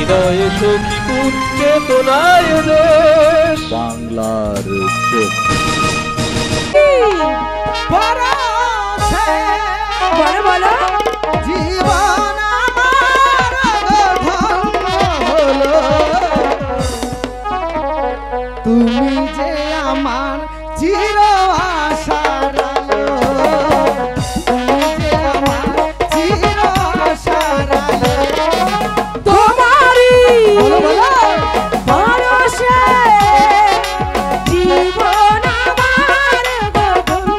হৃদয়ে সখী কোন চেতনায় দেশ বাংলার চোখ। বলো জীবন আমার ধন্য হলো, তুমি যে আমার চির আশার আলো, তুমি যে আমার চির আশার আলো। তোমারই বলো বলো ভরসা জীবন আমার ধন্য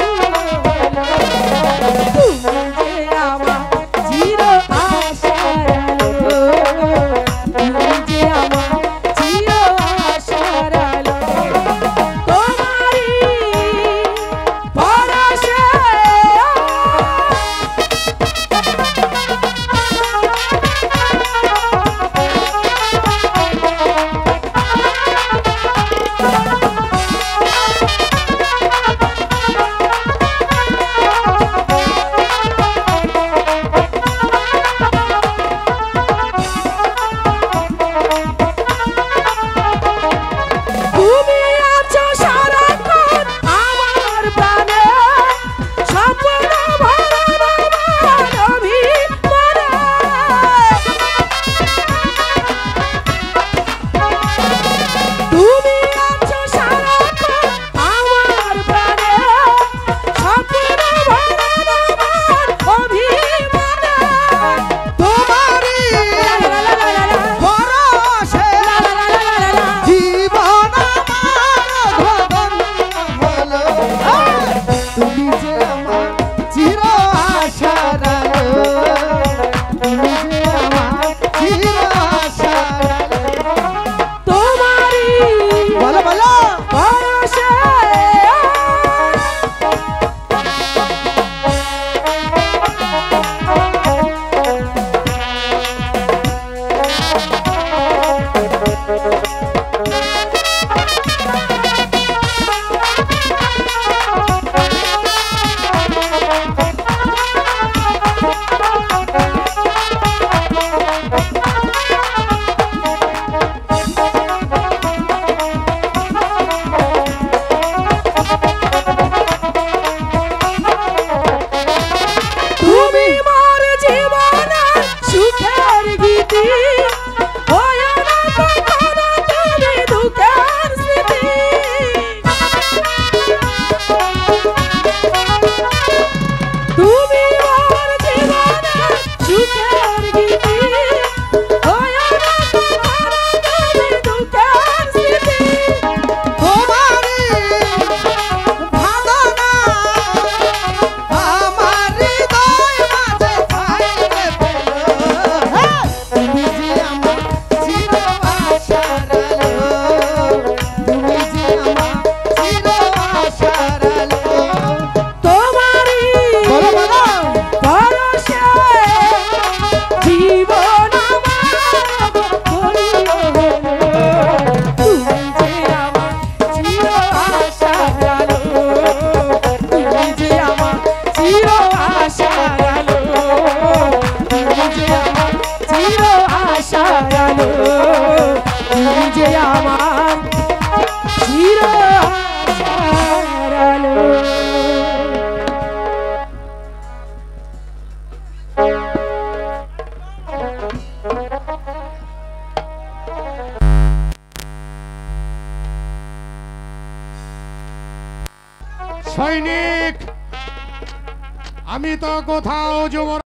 হলো, তুমি যে আমার চির আশার আলো, তুমি যে আমার চির আশার আলো। সৈনিক, আমি তো কোথাও যুবরাজ